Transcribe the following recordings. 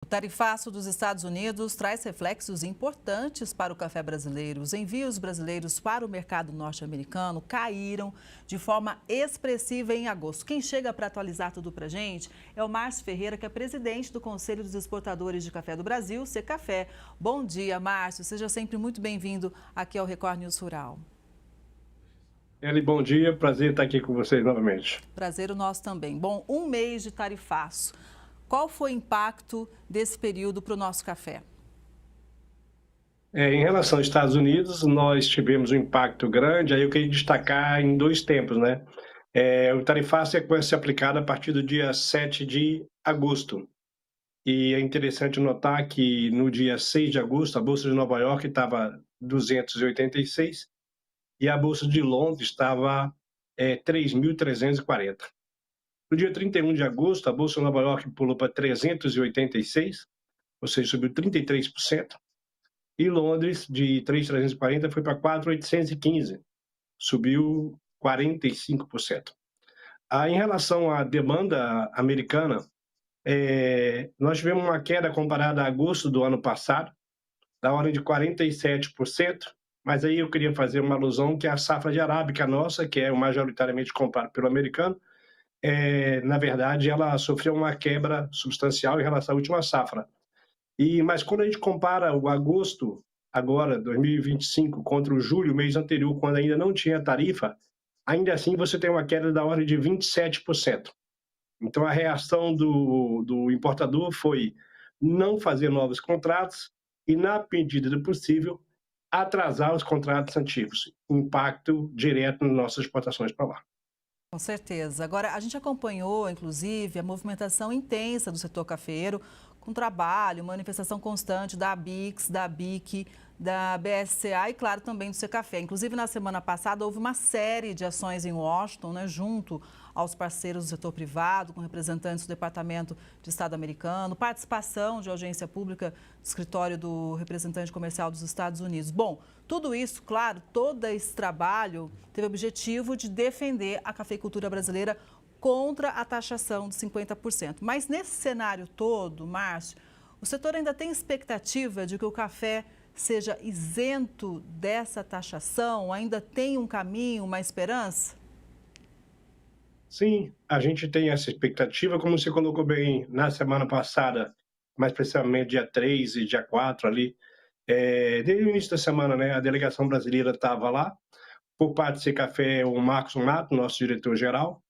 O tarifaço dos Estados Unidos traz reflexos importantes para o café brasileiro. Os envios brasileiros para o mercado norte-americano caíram de forma expressiva em agosto. Quem chega para atualizar tudo para a gente é o Márcio Ferreira, que é presidente do Conselho dos Exportadores de Café do Brasil, Secafé. Bom dia, Márcio. Seja sempre muito bem-vindo aqui ao Record News Rural. Eli, bom dia, prazer estar aqui com vocês novamente. Prazer o nosso também. Bom, um mês de tarifaço. Qual foi o impacto desse período para o nosso café? Em relação aos Estados Unidos, nós tivemos um impacto grande, aí eu queria destacar em dois tempos, né? O tarifaço começa a ser aplicado a partir do dia 7 de agosto. E é interessante notar que no dia 6 de agosto, a Bolsa de Nova York estava 286 e a Bolsa de Londres estava 3.340. No dia 31 de agosto, a Bolsa de Nova York pulou para 386, ou seja, subiu 33%. E Londres, de 3.340, foi para 4.815, subiu 45%. Em relação à demanda americana, nós tivemos uma queda comparada a agosto do ano passado, da ordem de 47%, mas aí eu queria fazer uma alusão que a safra de arábica nossa, que é majoritariamente comprada pelo americano, na verdade, ela sofreu uma quebra substancial em relação à última safra. Mas quando a gente compara o agosto, agora, 2025, contra o julho, mês anterior, quando ainda não tinha tarifa, ainda assim você tem uma queda da ordem de 27%. Então, a reação do importador foi não fazer novos contratos e, na medida do possível, atrasar os contratos antigos. Impacto direto nas nossas exportações para lá. Com certeza. Agora, a gente acompanhou, inclusive, a movimentação intensa do setor cafeiro, com trabalho, manifestação constante da ABIX, da ABIC, da BSCA e, claro, também do Secafé. Inclusive, na semana passada, houve uma série de ações em Washington, né, junto aos parceiros do setor privado, com representantes do Departamento de Estado americano, participação de audiência pública do escritório do representante comercial dos Estados Unidos. Bom, tudo isso, claro, todo esse trabalho teve o objetivo de defender a cafeicultura brasileira contra a taxação de 50%. Mas nesse cenário todo, Márcio, o setor ainda tem expectativa de que o café seja isento dessa taxação? Ainda tem um caminho, uma esperança? Sim, a gente tem essa expectativa, como você colocou bem na semana passada, mais precisamente dia 3 e dia 4 ali, desde o início da semana, né, a delegação brasileira estava lá, por parte do Secafé, o Marcos Mato, nosso diretor-geral,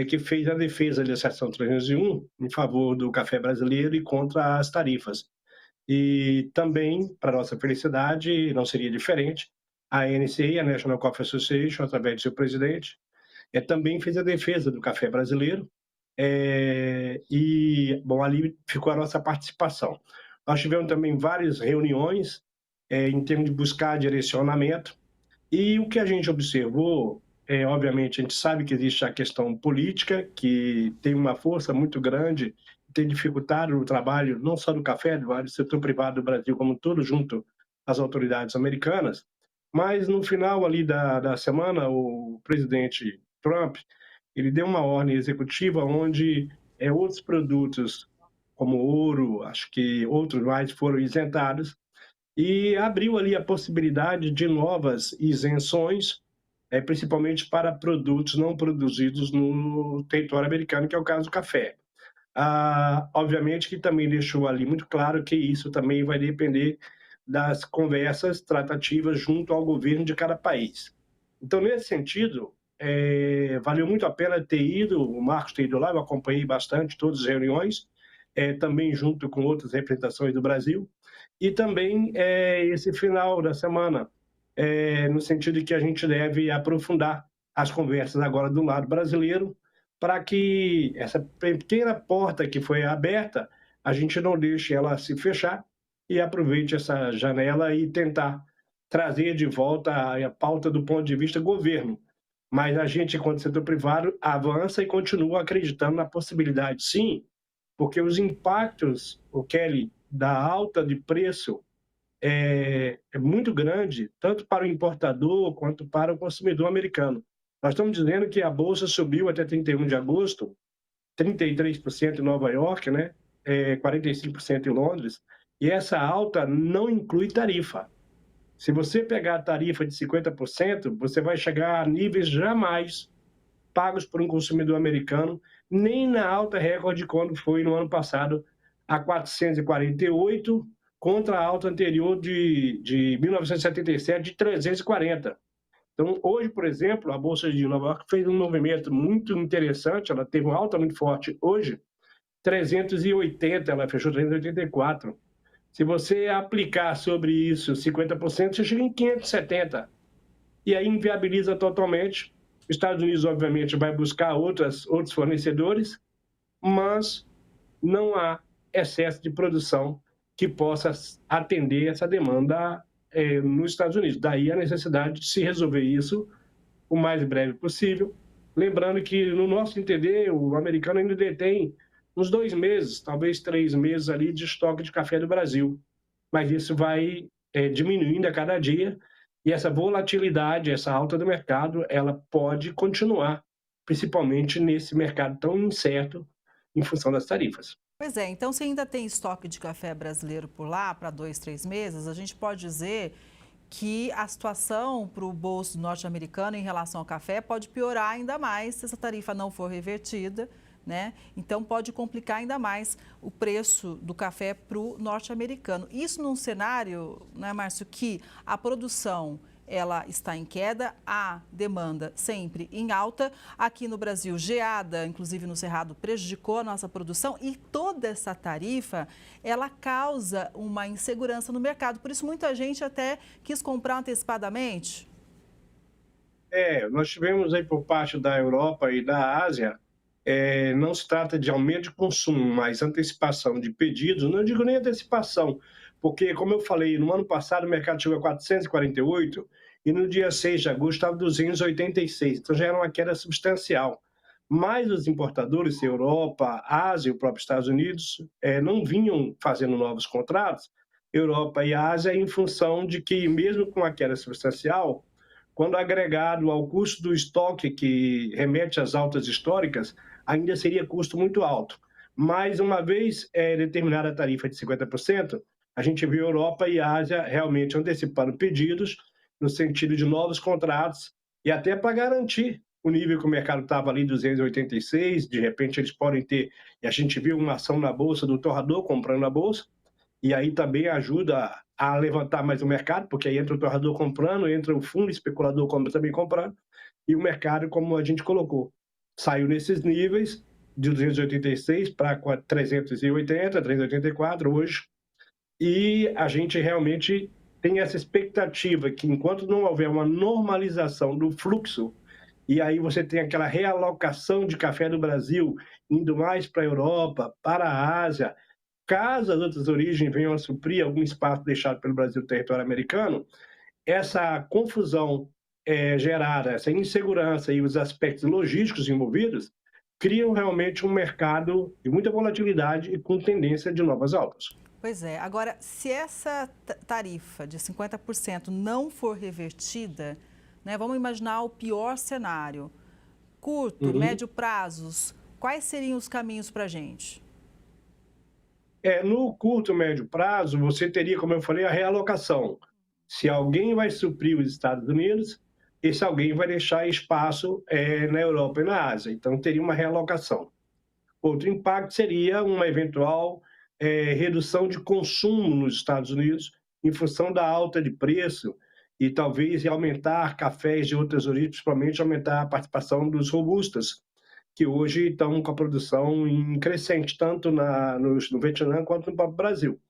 que fez a defesa da seção 301 em favor do café brasileiro e contra as tarifas. E também, para nossa felicidade, não seria diferente, a NCA, a National Coffee Association, através do seu presidente, também fez a defesa do café brasileiro, bom, ali ficou a nossa participação. Nós tivemos também várias reuniões em termos de buscar direcionamento, e o que a gente observou, obviamente, a gente sabe que existe a questão política, que tem uma força muito grande, tem dificultado o trabalho não só do café, do setor privado do Brasil como um todo, junto às autoridades americanas, mas no final ali da semana, o presidente Trump, ele deu uma ordem executiva onde outros produtos, como ouro, acho que outros mais foram isentados, e abriu ali a possibilidade de novas isenções, principalmente para produtos não produzidos no território americano, que é o caso do café. Obviamente que também deixou ali muito claro que isso também vai depender das conversas tratativas junto ao governo de cada país. Então, nesse sentido, valeu muito a pena ter ido, o Marcos ter ido lá, eu acompanhei bastante todas as reuniões, também junto com outras representações do Brasil, e também esse final da semana, no sentido de que a gente deve aprofundar as conversas agora do lado brasileiro, para que essa pequena porta que foi aberta, a gente não deixe ela se fechar e aproveite essa janela e tentar trazer de volta a pauta do ponto de vista governo. Mas a gente, enquanto setor privado, avança e continua acreditando na possibilidade, sim, porque os impactos, o Kelly, da alta de preço é muito grande, tanto para o importador quanto para o consumidor americano. Nós estamos dizendo que a bolsa subiu até 31 de agosto, 33% em Nova York, né? 45% em Londres, e essa alta não inclui tarifa. Se você pegar a tarifa de 50%, você vai chegar a níveis jamais pagos por um consumidor americano, nem na alta recorde quando foi no ano passado a 448 contra a alta anterior de 1977 de 340. Então, hoje, por exemplo, a Bolsa de Nova York fez um movimento muito interessante, ela teve uma alta muito forte hoje, 380, ela fechou 384. Se você aplicar sobre isso 50%, você chega em 570. E aí inviabiliza totalmente. Os Estados Unidos, obviamente, vai buscar outros fornecedores, mas não há excesso de produção que possa atender essa demanda nos Estados Unidos. Daí a necessidade de se resolver isso o mais breve possível. Lembrando que, no nosso entender, o americano ainda detém uns 2 meses, talvez 3 meses ali de estoque de café do Brasil. Mas isso vai diminuindo a cada dia e essa volatilidade, essa alta do mercado, ela pode continuar, principalmente nesse mercado tão incerto em função das tarifas. Pois é, então se ainda tem estoque de café brasileiro por lá para 2, 3 meses, a gente pode dizer que a situação para o bolso norte-americano em relação ao café pode piorar ainda mais se essa tarifa não for revertida, né? Então pode complicar ainda mais o preço do café para o norte-americano. Isso num cenário, né, Márcio, que a produção ela está em queda, a demanda sempre em alta. Aqui no Brasil, geada, inclusive no Cerrado, prejudicou a nossa produção e toda essa tarifa, ela causa uma insegurança no mercado. Por isso, muita gente até quis comprar antecipadamente. Nós tivemos aí por parte da Europa e da Ásia, não se trata de aumento de consumo, mas antecipação de pedidos. Não digo nem antecipação, porque, como eu falei, no ano passado o mercado chegou a 448 e no dia 6 de agosto estava 286, então já era uma queda substancial. Mas os importadores, Europa, Ásia e o próprio Estados Unidos, não vinham fazendo novos contratos, Europa e Ásia, em função de que, mesmo com a queda substancial, quando agregado ao custo do estoque, que remete às altas históricas, ainda seria custo muito alto. Mas, uma vez determinada a tarifa de 50%, a gente viu Europa e Ásia realmente antecipando pedidos, no sentido de novos contratos, e até para garantir o nível que o mercado estava ali, 286, de repente eles podem ter, e a gente viu uma ação na Bolsa do torrador comprando na Bolsa, e aí também ajuda a levantar mais o mercado, porque aí entra o torrador comprando, entra o fundo especulador também comprando, e o mercado, como a gente colocou, saiu nesses níveis de 286 para 380, 384 hoje, e a gente realmente tem essa expectativa que, enquanto não houver uma normalização do fluxo, e aí você tem aquela realocação de café do Brasil indo mais para a Europa, para a Ásia, caso as outras origens venham a suprir algum espaço deixado pelo Brasil no território americano, essa confusão gerada, essa insegurança e os aspectos logísticos envolvidos, criam realmente um mercado de muita volatilidade e com tendência de novas altas. Pois é. Agora, se essa tarifa de 50% não for revertida, né, vamos imaginar o pior cenário. Curto, Uhum. médio prazos, quais seriam os caminhos para a gente? No curto e médio prazo, você teria, como eu falei, a realocação. Se alguém vai suprir os Estados Unidos, esse alguém vai deixar espaço na Europa e na Ásia. Então, teria uma realocação. Outro impacto seria uma eventual redução de consumo nos Estados Unidos em função da alta de preço e talvez aumentar cafés de outras origens, principalmente aumentar a participação dos robustas, que hoje estão com a produção em crescente, tanto no Vietnã quanto no próprio Brasil.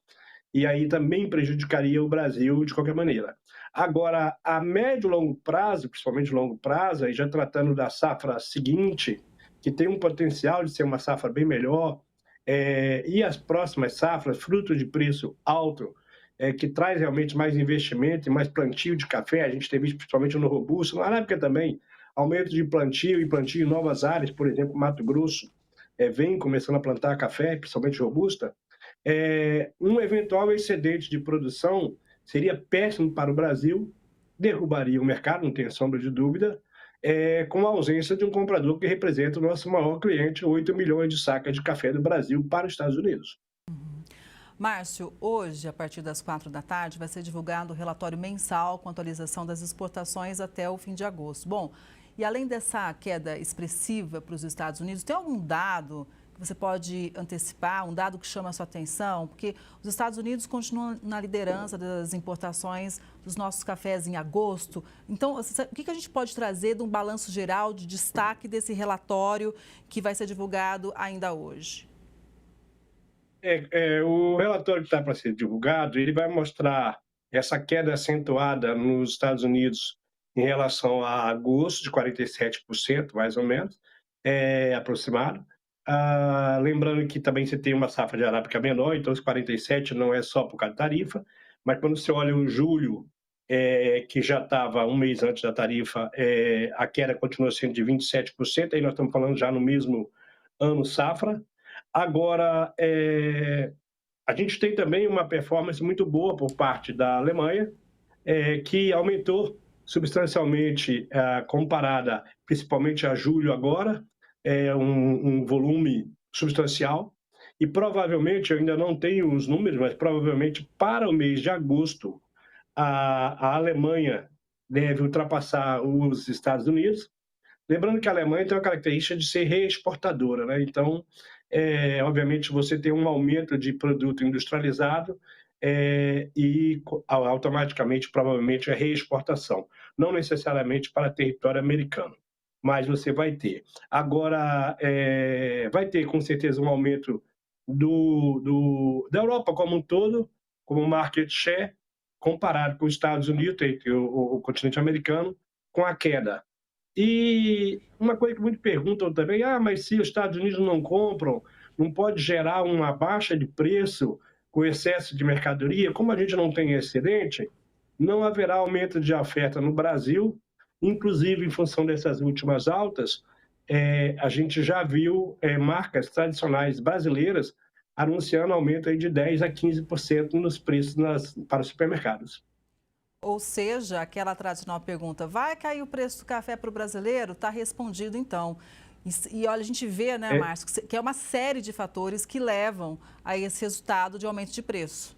E aí também prejudicaria o Brasil de qualquer maneira. Agora, a médio e longo prazo, principalmente longo prazo, aí já tratando da safra seguinte, que tem um potencial de ser uma safra bem melhor, e as próximas safras, fruto de preço alto, que traz realmente mais investimento e mais plantio de café, a gente tem visto principalmente no Robusto, na Arábica também, aumento de plantio e plantio em novas áreas, por exemplo, Mato Grosso vem começando a plantar café, principalmente Robusta, um eventual excedente de produção seria péssimo para o Brasil, derrubaria o mercado, não tenho sombra de dúvida, com a ausência de um comprador que representa o nosso maior cliente, 8 milhões de sacas de café do Brasil para os Estados Unidos. Márcio, hoje, a partir das 4 da tarde, vai ser divulgado o relatório mensal com atualização das exportações até o fim de agosto. Bom, e além dessa queda expressiva para os Estados Unidos, tem algum dado que você pode antecipar, um dado que chama a sua atenção? Porque os Estados Unidos continuam na liderança das importações dos nossos cafés em agosto. Então, o que a gente pode trazer de um balanço geral de destaque desse relatório que vai ser divulgado ainda hoje? O relatório que está para ser divulgado, ele vai mostrar essa queda acentuada nos Estados Unidos em relação a agosto, de 47%, mais ou menos, aproximado. Lembrando que também você tem uma safra de arábica menor, então os 47 não é só por causa da tarifa, mas quando você olha o julho, que já estava um mês antes da tarifa, a queda continua sendo de 27%, aí nós estamos falando já no mesmo ano safra. Agora, a gente tem também uma performance muito boa por parte da Alemanha, que aumentou substancialmente, comparada principalmente a julho agora, um volume substancial, e provavelmente, eu ainda não tenho os números, mas provavelmente para o mês de agosto, a Alemanha deve ultrapassar os Estados Unidos. Lembrando que a Alemanha tem uma característica de ser reexportadora, né? Então, obviamente, você tem um aumento de produto industrializado e automaticamente, provavelmente, é reexportação. Não necessariamente para território americano, mas você vai ter. Agora, vai ter com certeza um aumento da Europa como um todo, como market share, comparado com os Estados Unidos, o continente americano, com a queda. E uma coisa que muitos perguntam também: mas se os Estados Unidos não compram, não pode gerar uma baixa de preço com excesso de mercadoria? Como a gente não tem excedente, não haverá aumento de oferta no Brasil, inclusive em função dessas últimas altas, a gente já viu marcas tradicionais brasileiras anunciando aumento aí de 10 a 15% nos preços para os supermercados. Ou seja, aquela tradicional pergunta, vai cair o preço do café para o brasileiro? Está respondido então. E olha, a gente vê, né, É, Márcio, que é uma série de fatores que levam a esse resultado de aumento de preço.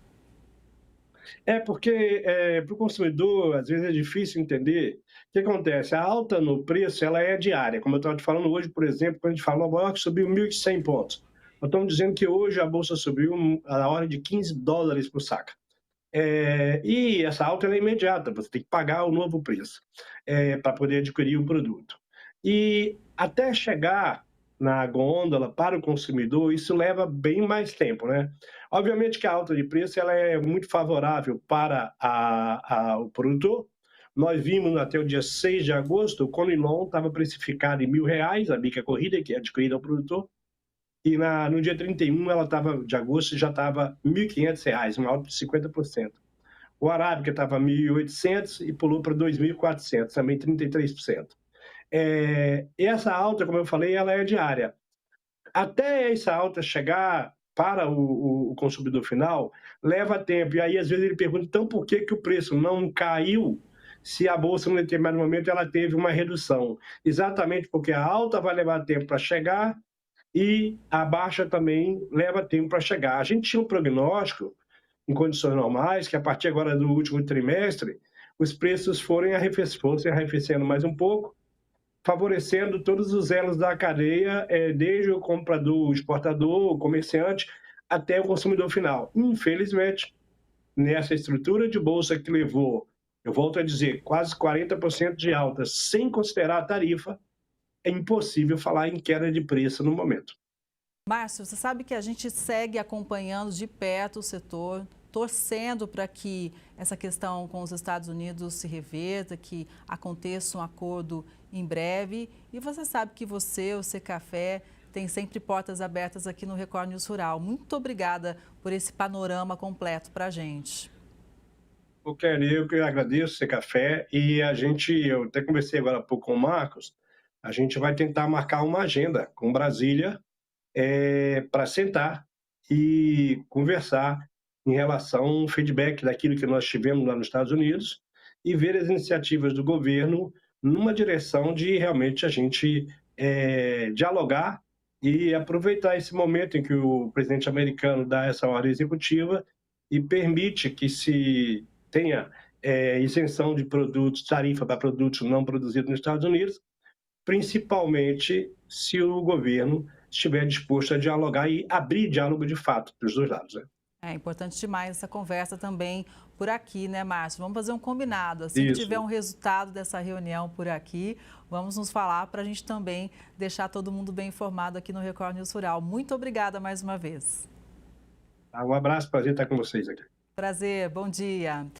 porque para o consumidor, às vezes é difícil entender o que acontece. A alta no preço, ela é diária. Como eu estava te falando hoje, por exemplo, quando a gente fala Nova York subiu 1.100 pontos. Nós estamos dizendo que hoje a bolsa subiu a ordem de US$ 15 por saca. E essa alta ela é imediata, você tem que pagar o novo preço para poder adquirir o produto. E até chegar na gôndola para o consumidor, isso leva bem mais tempo, né? Obviamente que a alta de preço ela é muito favorável para o produtor. Nós vimos até o dia 6 de agosto, o Conilon estava precificado em R$ 1.000, a bica corrida, que é adquirida ao produtor, e no dia 31 de agosto já estava R$ 1.500, uma alta de 50%. O Arábica estava 1.800 e pulou para 2.400, também 33%. Essa alta, como eu falei, ela é diária. Até essa alta chegar para o consumidor final, leva tempo. E aí, às vezes, ele pergunta, então, por que o preço não caiu se a Bolsa, num determinado momento, ela teve uma redução? Exatamente porque a alta vai levar tempo para chegar e a baixa também leva tempo para chegar. A gente tinha um prognóstico, em condições normais, que a partir agora do último trimestre, os preços fossem arrefecendo mais um pouco, favorecendo todos os elos da cadeia, desde o comprador, o exportador, o comerciante, até o consumidor final. Infelizmente, nessa estrutura de bolsa que levou, eu volto a dizer, quase 40% de alta, sem considerar a tarifa, é impossível falar em queda de preço no momento. Márcio, você sabe que a gente segue acompanhando de perto o setor, torcendo para que essa questão com os Estados Unidos se reverta, que aconteça um acordo em breve. E você sabe que você, o Secafé, tem sempre portas abertas aqui no Record News Rural. Muito obrigada por esse panorama completo para a gente. Kelly, eu que agradeço o café e eu até conversei agora há pouco com o Marcos, a gente vai tentar marcar uma agenda com Brasília para sentar e conversar em relação ao feedback daquilo que nós tivemos lá nos Estados Unidos e ver as iniciativas do governo numa direção de realmente a gente dialogar e aproveitar esse momento em que o presidente americano dá essa ordem executiva e permite que se tenha isenção de produtos, tarifa para produtos não produzidos nos Estados Unidos, principalmente se o governo estiver disposto a dialogar e abrir diálogo de fato dos dois lados, né? É importante demais essa conversa também por aqui, né, Márcio? Vamos fazer um combinado. Assim que tiver Isso. um resultado dessa reunião por aqui, vamos nos falar para a gente também deixar todo mundo bem informado aqui no Record News Rural. Muito obrigada mais uma vez. Um abraço, prazer estar com vocês aqui. Prazer, bom dia.